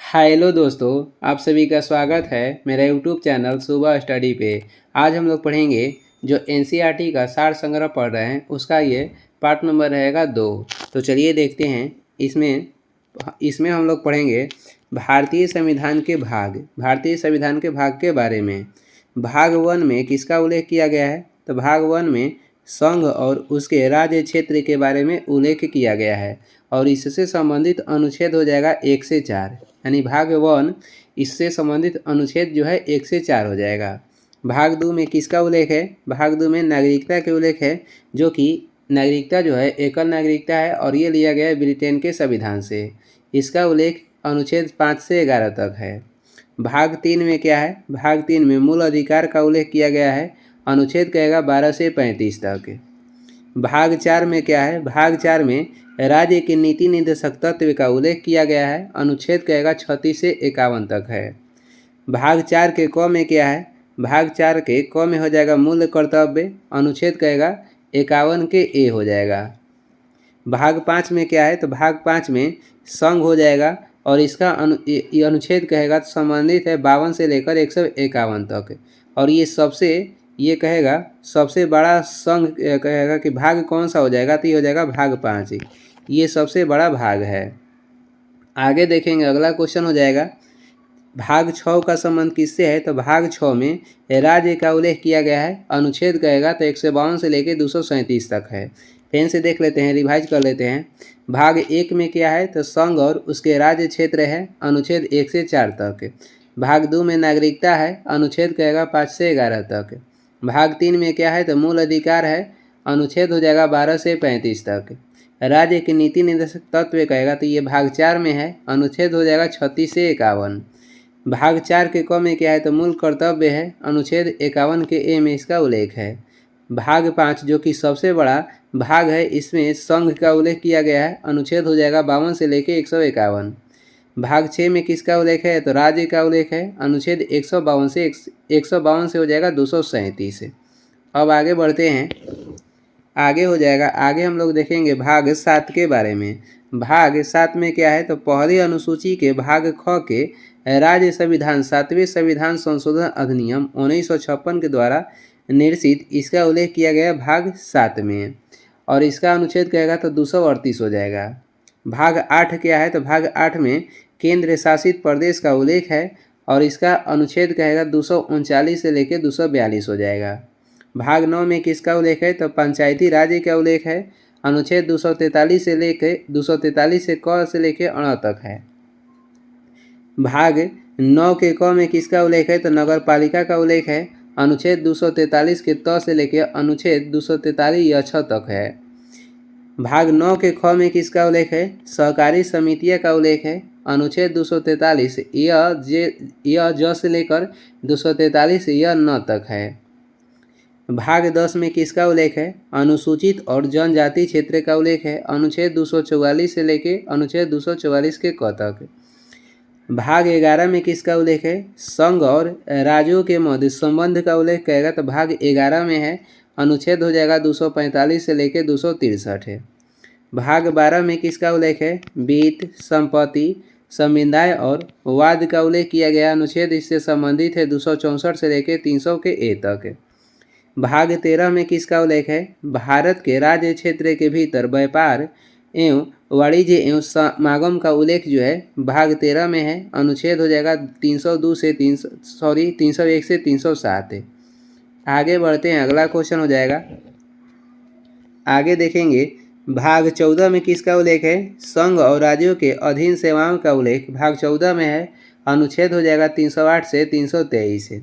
Hello दोस्तों, आप सभी का स्वागत है मेरा यूट्यूब चैनल सुबह स्टडी पे। आज हम लोग पढ़ेंगे जो एनसीईआरटी का सार संग्रह पढ़ रहे हैं उसका ये पार्ट नंबर रहेगा 2। तो चलिए देखते हैं। इसमें इसमें हम लोग पढ़ेंगे भारतीय संविधान के भाग के बारे में। भाग 1 में किसका उल्लेख किया गया है? तो भाग 1 में संघ और उसके राज्य क्षेत्र के बारे में उल्लेख किया गया है और इससे संबंधित अनुच्छेद हो जाएगा 1 से 4, यानी भाग 1 इससे संबंधित अनुच्छेद जो है 1 से 4 हो जाएगा। भाग 2 में किसका उल्लेख है? भाग 2 में नागरिकता के उल्लेख है, जो कि नागरिकता जो है एकल नागरिकता है और ये लिया गया है ब्रिटेन के संविधान से। इसका उल्लेख अनुच्छेद 5 से 11 तक है। भाग 3 में क्या है? भाग 3 में मूल अधिकार का उल्लेख किया गया है, अनुच्छेद कहेगा 12 से 35 तक। भाग 4 में क्या है? भाग 4 में राज्य के नीति निर्देशक तत्व का उल्लेख किया गया है, अनुच्छेद कहेगा 36 से 51 तक है। भाग 4 के क में क्या है? भाग 4 के क में हो जाएगा मूल कर्तव्य, अनुच्छेद कहेगा 51 के ए हो जाएगा। भाग 5 में क्या है? तो भाग 5 में संघ हो जाएगा और इसका अनुच्छेद कहेगा संबंधित है 52 से लेकर 151 तक। और ये कहेगा सबसे बड़ा संघ कहेगा कि भाग कौन सा हो जाएगा? तो ये हो जाएगा भाग 5। ये सबसे बड़ा भाग है। आगे देखेंगे, अगला क्वेश्चन हो जाएगा भाग 6 का संबंध किससे है? तो भाग 6 में राज्य का उल्लेख किया गया है, अनुच्छेद कहेगा तो 152 से लेकर 237 तक है। पेन से देख लेते हैं, रिवाइज कर लेते हैं। भाग 1 में क्या है? तो संघ और उसके राज्य क्षेत्र है, अनुच्छेद 1 से 4 तक। भाग 2 में नागरिकता है, अनुच्छेद कहेगा 5 से 11 तक। भाग 3 में क्या है? तो मूल अधिकार है, अनुच्छेद हो जाएगा 12 से 35 तक। राज्य के नीति निर्देशक तत्व कहेगा तो ये भाग 4 में है, अनुच्छेद हो जाएगा 36 से 51। भाग 4 के क में क्या है? तो मूल कर्तव्य है, अनुच्छेद 51 के ए में इसका उल्लेख है। भाग 5 जो कि सबसे बड़ा भाग है, इसमें संघ का उल्लेख किया गया है, अनुच्छेद हो जाएगा 52 से लेकर 151। भाग 6 में किसका उल्लेख है? तो राज्य का उल्लेख है, अनुच्छेद 152 से हो जाएगा 237। अब आगे बढ़ते हैं, आगे हो जाएगा, आगे हम लोग देखेंगे भाग 7 के बारे में। भाग 7 में क्या है? तो पहली अनुसूची के भाग ख के राज्य संविधान 7वें संविधान संशोधन अधिनियम 1956 के द्वारा निर्देशित इसका उल्लेख किया गया भाग 7 में और इसका अनुच्छेद कहेगा तो 238 हो जाएगा। भाग 8 क्या है? तो भाग 8 में केंद्र शासित प्रदेश का उल्लेख है और इसका अनुच्छेद कहेगा 239 से लेकर 242 हो जाएगा। भाग 9 में किसका उल्लेख है? तो पंचायती राज्य का उल्लेख है, अनुच्छेद 243 से क से लेकर अण तक है। भाग 9 के क में किसका उल्लेख है? तो नगर पालिका का उल्लेख है, अनुच्छेद 243 के त से लेकर अनुच्छेद 243 य छ तक है। भाग 9 के ख में किसका उल्लेख है? सहकारी समितियां का उल्लेख है, अनुच्छेद 243 य ज से लेकर 243 य न तक है। भाग 10 में किसका उल्लेख है? अनुसूचित और जनजाति क्षेत्र का उल्लेख है, अनुच्छेद 244 से लेकर अनुच्छेद 244 के क तक। भाग 11 में किसका उल्लेख है? संघ और राज्यों के मध्य संबंध का उल्लेख करेगा तो भाग 11 में है, अनुच्छेद हो जाएगा 245 से लेकर 263 है। भाग 12 में किसका उल्लेख है? वित्त, संपत्ति, समुदाय और वाद का उल्लेख किया गया, अनुच्छेद इससे संबंधित है 264 से लेकर 300 के ए तक। भाग 13 में किसका उल्लेख है? भारत के राज्य क्षेत्र के भीतर व्यापार एवं वाणिज्य एवं समागम का उल्लेख जो है भाग 13 में है, अनुच्छेद हो जाएगा 301 से 307 है। आगे बढ़ते हैं, अगला क्वेश्चन हो जाएगा, आगे देखेंगे भाग 14 में किसका उल्लेख है? संघ और राज्यों के अधीन सेवाओं का उल्लेख भाग 14 में है, अनुच्छेद हो जाएगा 308 से 323 है।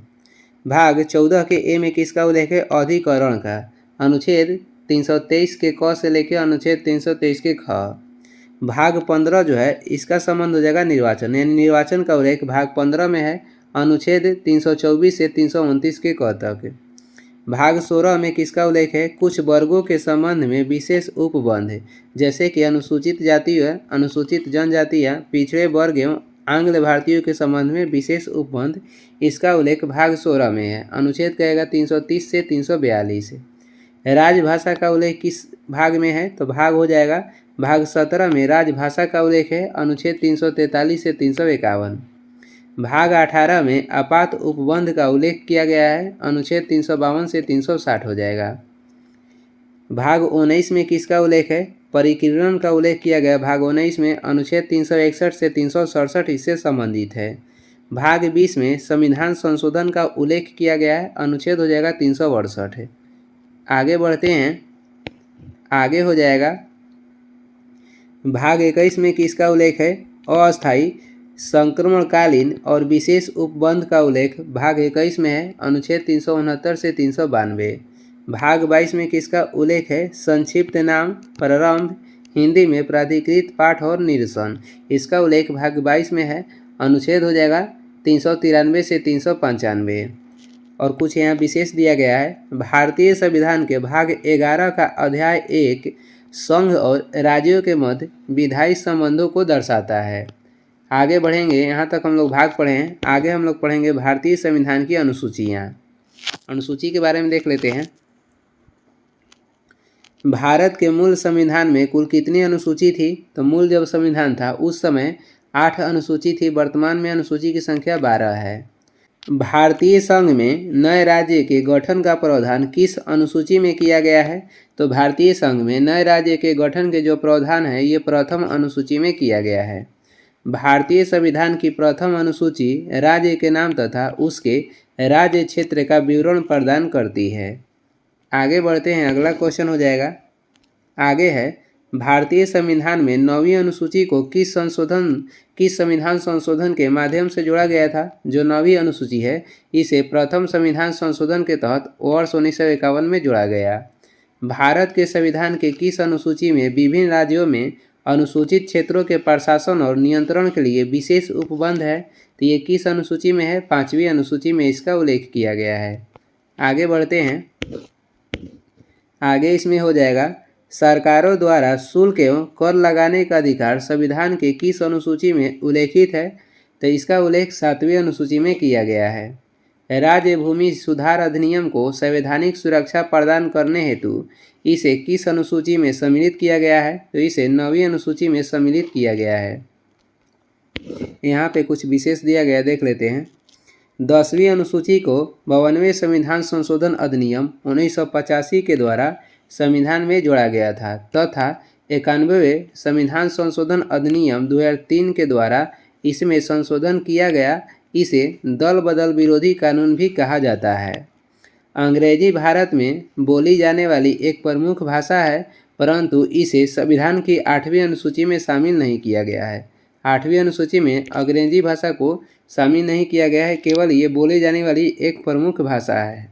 भाग 14 के ए में किसका उल्लेख है? अधिकरण का, अनुच्छेद 323 के क से लेकर अनुच्छेद 323 के ख। भाग 15 जो है इसका संबंध हो जाएगा निर्वाचन, यानी निर्वाचन का उल्लेख भाग 15 में है, अनुच्छेद 324 से 329 के क तक। भाग 16 में किसका उल्लेख है? कुछ वर्गों के संबंध में विशेष उपबंध, जैसे कि अनुसूचित जाति व अनुसूचित जनजाति या पिछड़े वर्ग एवं आंग्ल भारतीयों के संबंध में विशेष उपबंध, इसका उल्लेख भाग 16 में है, अनुच्छेद कहेगा 330 से 342 है। राजभाषा का उल्लेख किस भाग में है? तो भाग हो जाएगा भाग 17 में राजभाषा का उल्लेख है, अनुच्छेद 343 से 351। भाग 18 में आपात उपबंध का उल्लेख किया गया है, अनुच्छेद 352 से 360 हो जाएगा। भाग 19 में किसका उल्लेख है? परिकीर्णन का उल्लेख किया गया भाग 19 में, अनुच्छेद 361 से 367 इससे संबंधित है। भाग 20 में संविधान संशोधन का उल्लेख किया गया है, अनुच्छेद हो जाएगा 368 है। आगे बढ़ते हैं, आगे हो जाएगा भाग 21 में किसका उल्लेख है? अस्थायी संक्रमणकालीन और विशेष उपबंध का उल्लेख भाग 21 में है, अनुच्छेद 369 से 392। भाग 22 में किसका उल्लेख है? संक्षिप्त नाम प्रारंभ, हिंदी में प्राधिकृत पाठ और निरसन, इसका उल्लेख भाग 22 में है, अनुच्छेद हो जाएगा 393 से 395। और कुछ यहाँ विशेष दिया गया है। भारतीय संविधान के भाग 11 का अध्याय 1 संघ और राज्यों के मध्य विधायी संबंधों को दर्शाता है। आगे बढ़ेंगे, यहाँ तक हम लोग भाग पढ़े हैं। आगे हम लोग पढ़ेंगे भारतीय संविधान की अनुसूचियाँ। अनुसूची के बारे में देख लेते हैं। भारत के मूल संविधान में कुल कितनी अनुसूची थी? तो मूल जब संविधान था उस समय 8 अनुसूची थी, वर्तमान में अनुसूची की संख्या 12 है। भारतीय संघ में नए राज्य के गठन का प्रावधान किस अनुसूची में किया गया है? तो भारतीय संघ में नए राज्य के गठन के जो प्रावधान है ये प्रथम अनुसूची में किया गया है। भारतीय संविधान की प्रथम अनुसूची राज्य के नाम तथा उसके राज्य क्षेत्र का विवरण प्रदान करती है। आगे बढ़ते हैं, अगला क्वेश्चन हो जाएगा। आगे है, भारतीय संविधान में 9वीं अनुसूची को किस संविधान संशोधन के माध्यम से जोड़ा गया था? जो 9वीं अनुसूची है इसे प्रथम संविधान संशोधन के तहत वर्ष 1951 में जोड़ा गया। भारत के संविधान के किस अनुसूची में विभिन्न राज्यों में अनुसूचित क्षेत्रों के प्रशासन और नियंत्रण के लिए विशेष उपबंध है? तो ये किस अनुसूची में है? 5वीं अनुसूची में इसका उल्लेख किया गया है। आगे बढ़ते हैं, आगे इसमें हो जाएगा, सरकारों द्वारा शुल्क एवं कर लगाने का अधिकार संविधान के किस अनुसूची में उल्लेखित है? तो इसका उल्लेख 7वीं अनुसूची में किया गया है। राज्य भूमि सुधार अधिनियम को संवैधानिक सुरक्षा प्रदान करने हेतु इसे किस अनुसूची में सम्मिलित किया गया है? तो इसे 9वीं अनुसूची में सम्मिलित किया गया है। यहाँ पे कुछ विशेष दिया गया, देख लेते हैं। 10वीं अनुसूची को 52वें संविधान संशोधन अधिनियम 1985 के द्वारा संविधान में जोड़ा गया था तथा 91वें संविधान संशोधन अधिनियम 2003 के द्वारा इसमें संशोधन किया गया। इसे दल बदल विरोधी कानून भी कहा जाता है। अंग्रेजी भारत में बोली जाने वाली एक प्रमुख भाषा है, परंतु इसे संविधान की 8वीं अनुसूची में शामिल नहीं किया गया है। 8वीं अनुसूची में अंग्रेजी भाषा को शामिल नहीं किया गया है, केवल ये बोली जाने वाली एक प्रमुख भाषा है।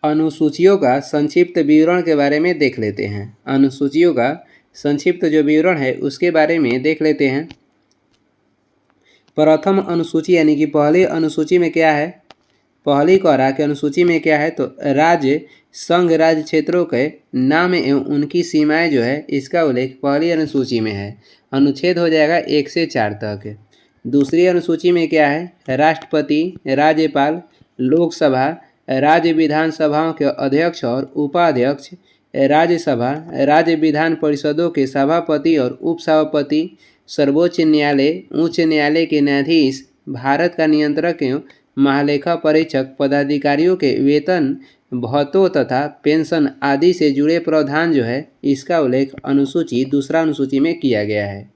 अनुसूचियों का संक्षिप्त विवरण के बारे में देख लेते हैं। अनुसूचियों का संक्षिप्त जो विवरण है उसके बारे में देख लेते हैं। प्रथम अनुसूची यानी कि पहली अनुसूची में क्या है? पहली कोरा की अनुसूची में क्या है? तो राज्य संघ राज्य क्षेत्रों के नाम एवं उनकी सीमाएं जो है इसका उल्लेख पहली अनुसूची में है। अनुच्छेद हो जाएगा 1 से 4 तक। दूसरी अनुसूची में क्या है? राष्ट्रपति, राज्यपाल, लोकसभा, राज्य विधानसभाओं के अध्यक्ष और उपाध्यक्ष, राज्यसभा, राज्य विधान परिषदों के सभापति और उपसभापति, सर्वोच्च न्यायालय, उच्च न्यायालय के न्यायाधीश, भारत का नियंत्रक एवं महालेखा परीक्षक पदाधिकारियों के वेतन, भत्तों तथा पेंशन आदि से जुड़े प्रावधान जो है इसका उल्लेख अनुसूची दूसरा अनुसूची में किया गया है।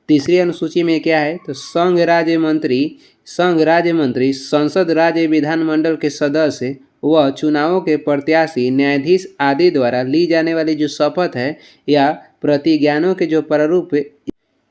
तीसरी अनुसूची में क्या है? तो संघ राज्य मंत्री, संसद राज्य विधानमंडल के सदस्य व चुनावों के प्रत्याशी, न्यायाधीश आदि द्वारा ली जाने वाली जो शपथ है या प्रतिज्ञानों के जो प्रारूप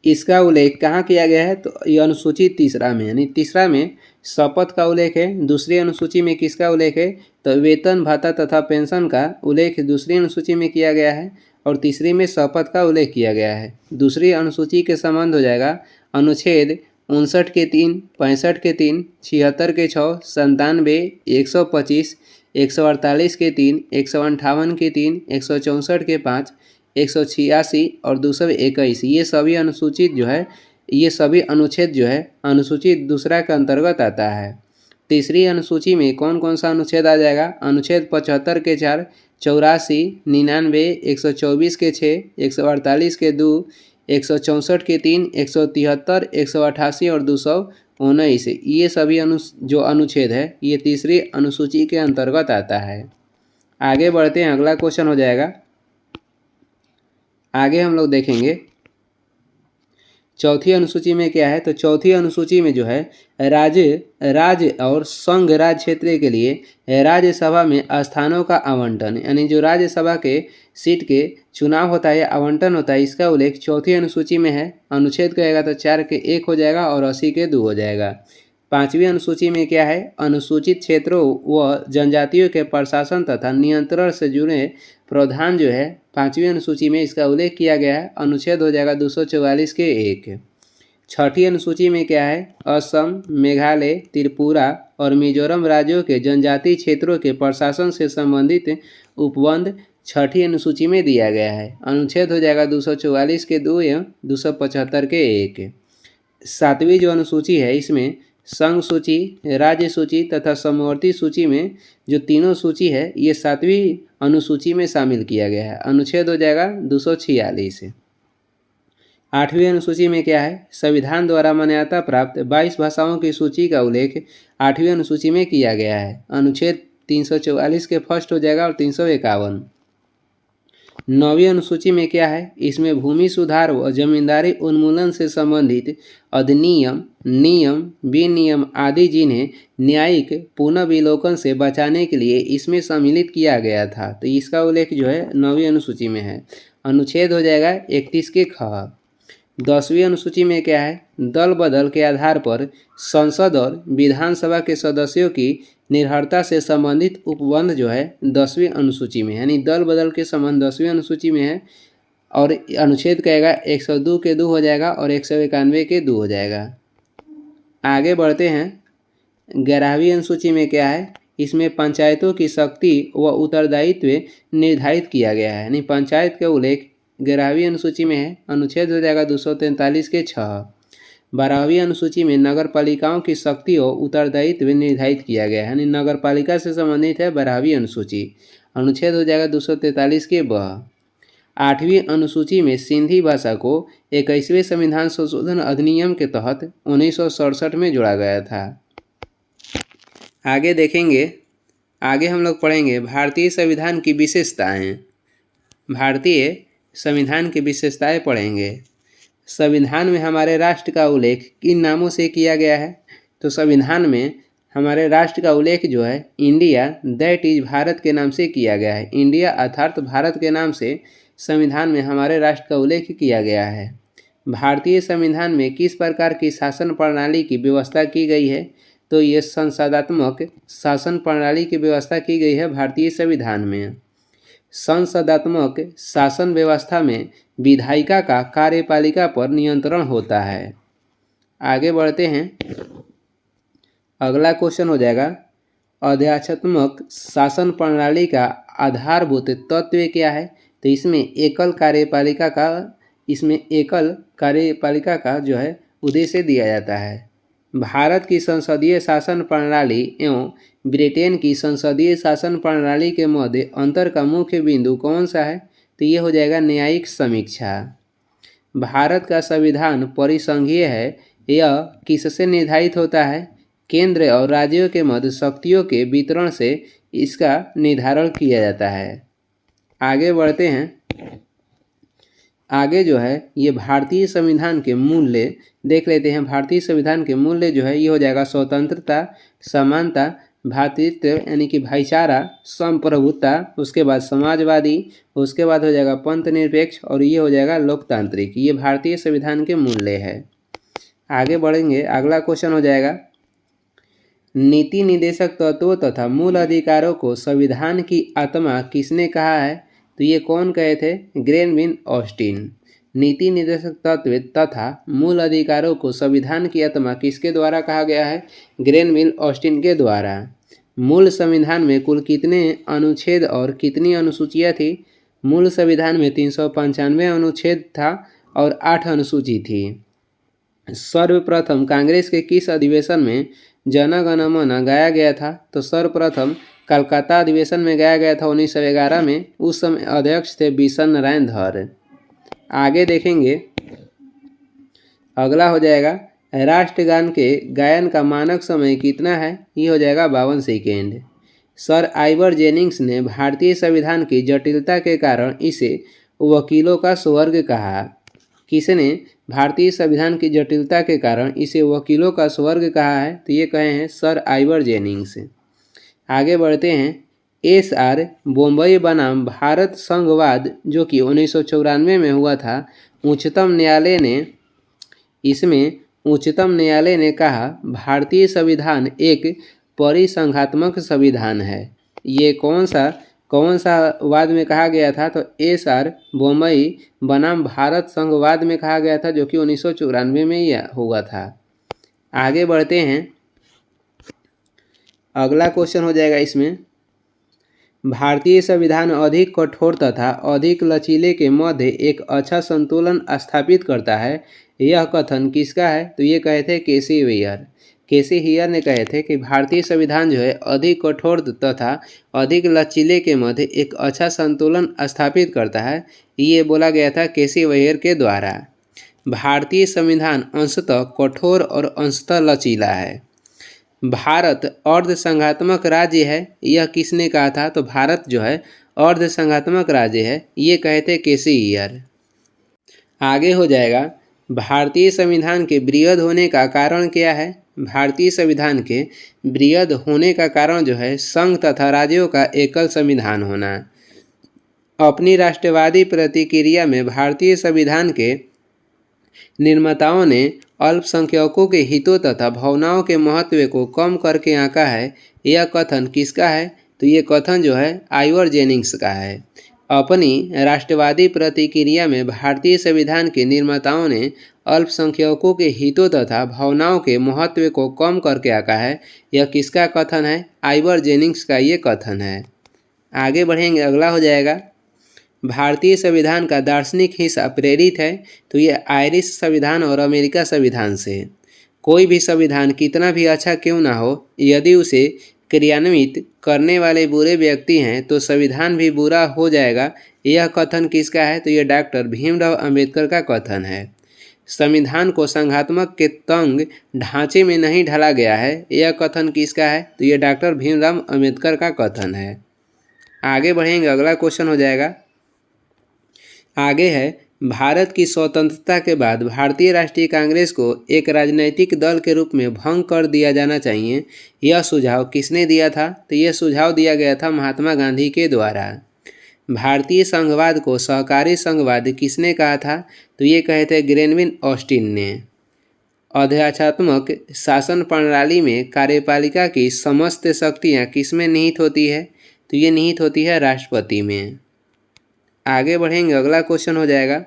इसका उल्लेख कहाँ किया गया है? तो ये अनुसूची तीसरा में, यानी तीसरा में शपथ का उल्लेख है। दूसरी अनुसूची में किसका उल्लेख है? तो वेतन, भत्ता तथा पेंशन का उल्लेख दूसरी अनुसूची में किया गया है और तीसरी में शपथ का उल्लेख किया गया है। दूसरी अनुसूची के संबंध हो जाएगा अनुच्छेद 59 के 3, 65 के 3, 76 के 6, 97, 125, 148 के 3, 158 के 3, 164 के 5, 186 और 221। ये सभी अनुसूचित जो है, ये सभी अनुच्छेद जो है अनुसूची दूसरा के अंतर्गत आता है। तीसरी अनुसूची में कौन कौन सा अनुच्छेद आ जाएगा? अनुच्छेद 75 के 4, 84, 99, 124 के 6, 148 के 2, 164 के 3, 173, 188 और 219, ये सभी जो अनुच्छेद है ये तीसरी अनुसूची के अंतर्गत आता है। आगे बढ़ते हैं, अगला क्वेश्चन हो जाएगा। आगे हम लोग देखेंगे चौथी अनुसूची में क्या है। तो चौथी अनुसूची में जो है राज्य और संघ राज्य क्षेत्र के लिए राज्यसभा में स्थानों का आवंटन, यानी जो राज्यसभा के सीट के चुनाव होता है या आवंटन होता है, इसका उल्लेख चौथी अनुसूची में है। अनुच्छेद कहेगा तो 4 के 1 हो जाएगा और 80 के 2 हो जाएगा। पांचवी अनुसूची में क्या है? अनुसूचित क्षेत्रों व जनजातियों के प्रशासन तथा नियंत्रण से जुड़े प्रावधान जो है पांचवी अनुसूची में इसका उल्लेख किया गया है। अनुच्छेद हो जाएगा 244 के 1। छठी अनुसूची में क्या है? असम, मेघालय, त्रिपुरा और मिजोरम राज्यों के जनजातीय क्षेत्रों के प्रशासन से संबंधित उपबंध छठी अनुसूची में दिया गया है। अनुच्छेद हो जाएगा 244 के 2 एवं 275 के 1। सातवीं जो अनुसूची है इसमें संघ सूची, राज्य सूची तथा समवर्ती सूची में जो तीनों सूची है ये सातवीं अनुसूची में शामिल किया गया है। अनुच्छेद हो जाएगा 246। आठवीं अनुसूची में क्या है? संविधान द्वारा मान्यता प्राप्त 22 भाषाओं की सूची का उल्लेख आठवीं अनुसूची में किया गया है। अनुच्छेद 344 के फर्स्ट हो जाएगा और 351। नौवीं अनुसूची में क्या है? इसमें भूमि सुधार व जमींदारी उन्मूलन से संबंधित अधिनियम, नियम, विनियम आदि जिन्हें न्यायिक पुनर्विलोकन से बचाने के लिए इसमें सम्मिलित किया गया था, तो इसका उल्लेख जो है नौवीं अनुसूची में है। अनुच्छेद हो जाएगा 31 के ख। 10वीं अनुसूची में क्या है? दल बदल के आधार पर संसद और विधानसभा के सदस्यों की निर्भरता से संबंधित उपबंध जो है 10वीं अनुसूची में, यानी दल बदल के संबंध 10वीं अनुसूची में है। और अनुच्छेद कहेगा 102 के 2 हो जाएगा और 191 के 2 हो जाएगा। आगे बढ़ते हैं, 11वीं अनुसूची में क्या है? इसमें पंचायतों की शक्ति व उत्तरदायित्व निर्धारित किया गया है, यानी पंचायत का उल्लेख 11वीं अनुसूची में है। अनुच्छेद हो जाएगा 243 के 6। 12वीं अनुसूची में नगर पालिकाओं की शक्ति और उत्तरदायित्व निर्धारित किया गया है, यानी नगर पालिका से संबंधित है 12वीं अनुसूची। अनुच्छेद हो जाएगा 243 के ब। 8वीं अनुसूची में सिंधी भाषा को 21वें संविधान संशोधन अधिनियम के तहत 1967 में जोड़ा गया था। आगे देखेंगे, आगे हम लोग पढ़ेंगे भारतीय संविधान की विशेषताएं। भारतीय संविधान की विशेषताएं पढ़ेंगे। संविधान में हमारे राष्ट्र का उल्लेख किन नामों से किया गया है? तो संविधान में हमारे राष्ट्र का उल्लेख जो है इंडिया, दैट इज भारत के नाम से किया गया है। इंडिया अर्थात भारत के नाम से संविधान में हमारे राष्ट्र का उल्लेख किया गया है। भारतीय संविधान में किस प्रकार की शासन प्रणाली की व्यवस्था की गई है? तो ये संसदात्मक शासन प्रणाली की व्यवस्था की गई है भारतीय संविधान में। संसदात्मक शासन व्यवस्था में विधायिका का कार्यपालिका पर नियंत्रण होता है। आगे बढ़ते हैं, अगला क्वेश्चन हो जाएगा अध्यात्मक शासन प्रणाली का आधारभूत तत्व क्या है? तो इसमें एकल कार्यपालिका का जो है उद्देश्य दिया जाता है। भारत की संसदीय शासन प्रणाली एवं ब्रिटेन की संसदीय शासन प्रणाली के मध्य अंतर का मुख्य बिंदु कौन सा है? तो ये हो जाएगा न्यायिक समीक्षा। भारत का संविधान परिसंघीय है, यह किससे निर्धारित होता है? केंद्र और राज्यों के मध्य शक्तियों के वितरण से इसका निर्धारण किया जाता है। आगे बढ़ते हैं, आगे जो है ये भारतीय संविधान के मूल्य देख लेते हैं। भारतीय संविधान के मूल्य जो है ये हो जाएगा स्वतंत्रता, समानता, भ्रातृत्व यानी कि भाईचारा, संप्रभुता, उसके बाद समाजवादी, उसके बाद हो जाएगा पंथ निरपेक्ष और ये हो जाएगा लोकतांत्रिक। ये भारतीय संविधान के मूल्य है। आगे बढ़ेंगे, अगला क्वेश्चन हो जाएगा नीति निर्देशक तत्वों तथा मूल अधिकारों को संविधान की आत्मा किसने कहा है? तो ये कौन कहे थे? Granville Austin. नीति निर्देशक तत्व तथा मूल अधिकारों को संविधान की आत्मा किसके द्वारा कहा गया है? ग्रेनविल ऑस्टिन के द्वारा। मूल संविधान में कुल कितने अनुच्छेद और कितनी अनुसूचियाँ थी? मूल संविधान में 395 अनुच्छेद था और 8 अनुसूची थी। सर्वप्रथम कांग्रेस के किस अधिवेशन में जन गण मन गाया गया था? तो सर्वप्रथम कलकत्ता अधिवेशन में गाया गया था 1911 में। उस समय अध्यक्ष थे बिशन नारायण धर। आगे देखेंगे, अगला हो जाएगा राष्ट्रगान के गायन का मानक समय कितना है? ये हो जाएगा 52 सेकेंड। सर आइवर जेनिंग्स ने भारतीय संविधान की जटिलता के कारण इसे वकीलों का स्वर्ग कहा। किसने भारतीय संविधान की जटिलता के कारण इसे वकीलों का स्वर्ग कहा है? तो ये कहे हैं सर आइवर जेनिंग्स। आगे बढ़ते हैं, एस.आर. बॉम्बई बनाम भारत संघवाद जो कि 1994 में हुआ था, उच्चतम न्यायालय ने कहा भारतीय संविधान एक परिसंघात्मक संविधान है। ये कौन सा वाद में कहा गया था? तो एस.आर. बॉम्बई बनाम भारत संघवाद में कहा गया था, जो कि 1994 में यह हुआ था। आगे बढ़ते हैं, अगला क्वेश्चन हो जाएगा इसमें, भारतीय संविधान अधिक कठोर तथा अधिक लचीले के मध्य एक अच्छा संतुलन स्थापित करता है। यह कथन किसका है? तो ये कहे थे केसी हियर ने कहे थे कि भारतीय संविधान जो है अधिक कठोर तथा अधिक लचीले के मध्य एक अच्छा संतुलन स्थापित करता है। ये बोला गया था केसी हियर के द्वारा। भारतीय संविधान अंशतः कठोर और अंशतः लचीला है। भारत अर्ध संघात्मक राज्य है, यह किसने कहा था? तो भारत जो है अर्ध संघात्मक राज्य है, ये कहे थे केसी हियर। आगे हो जाएगा, भारतीय संविधान के वृहद होने का कारण क्या है? भारतीय संविधान के वृहद होने का कारण जो है संघ तथा राज्यों का एकल संविधान होना। अपनी राष्ट्रवादी प्रतिक्रिया में भारतीय संविधान के निर्माताओं ने अल्पसंख्यकों के हितों तथा भावनाओं के महत्व को कम करके आंका है। यह कथन किसका है? तो ये कथन जो है आइवर जेनिंग्स का है। अपनी राष्ट्रवादी प्रतिक्रिया में भारतीय संविधान के निर्माताओं ने अल्पसंख्यकों के हितों तथा भावनाओं के महत्व को कम करके आंका है। यह किसका कथन है? आइवर जेनिंग्स का ये कथन है। आगे बढ़ेंगे, अगला हो जाएगा, भारतीय संविधान का दार्शनिक हिस्सा प्रेरित है। तो ये आयरिश संविधान और अमेरिका संविधान से। कोई भी संविधान कितना भी अच्छा क्यों ना हो, यदि उसे क्रियान्वित करने वाले बुरे व्यक्ति हैं तो संविधान भी बुरा हो जाएगा। यह कथन किसका है? तो ये डॉक्टर भीमराव अंबेडकर का कथन है। संविधान को संघात्मक के तंग ढांचे में नहीं ढाला गया है। यह कथन किसका है? तो ये डॉक्टर भीमराव अंबेडकर का कथन है। आगे बढ़ेंगे, अगला क्वेश्चन हो जाएगा, आगे है, भारत की स्वतंत्रता के बाद भारतीय राष्ट्रीय कांग्रेस को एक राजनीतिक दल के रूप में भंग कर दिया जाना चाहिए। यह सुझाव किसने दिया था? तो यह सुझाव दिया गया था महात्मा गांधी के द्वारा। भारतीय संघवाद को सहकारी संघवाद किसने कहा था? तो ये कहे थे ग्रेनविन ऑस्टिन ने। अध्यक्षात्मक शासन प्रणाली में कार्यपालिका की समस्त शक्तियाँ किसमें निहित होती है? तो ये निहित होती है राष्ट्रपति में। आगे बढ़ेंगे, अगला क्वेश्चन हो जाएगा,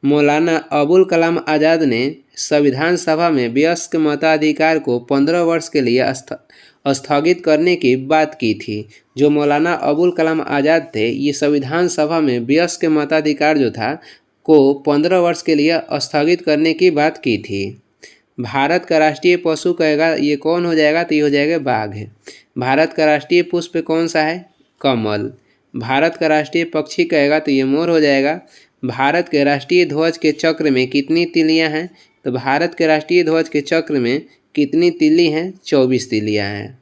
मौलाना अबुल कलाम आज़ाद ने संविधान सभा में वयस्क मताधिकार को 15 वर्ष के लिए स्थगित करने की बात की थी। जो मौलाना अबुल कलाम आज़ाद थे, ये संविधान सभा में वयस्क मताधिकार जो था को 15 वर्ष के लिए स्थगित करने की बात की थी। भारत का राष्ट्रीय पशु कहेगा, ये कौन हो जाएगा? तो ये हो जाएगा बाघ है। भारत का राष्ट्रीय पुष्प कौन सा है? कमल। भारत का राष्ट्रीय पक्षी कहेगा तो ये मोर हो जाएगा। भारत के राष्ट्रीय ध्वज के चक्र में कितनी तिलियां हैं? तो भारत के राष्ट्रीय ध्वज के चक्र में कितनी तिली हैं? 24 तिलियां हैं।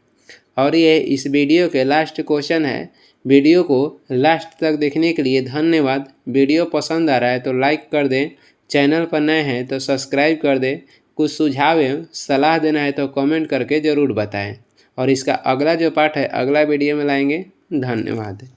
और ये इस वीडियो के लास्ट क्वेश्चन है। वीडियो को लास्ट तक देखने के लिए धन्यवाद। वीडियो पसंद आ रहा है तो लाइक कर दें, चैनल पर नए हैं तो सब्सक्राइब कर दें। कुछ सुझाव एवं सलाह देना है तो कमेंट करके ज़रूर बताएं। और इसका अगला जो पार्ट है अगला वीडियो में लाएंगे। धन्यवाद।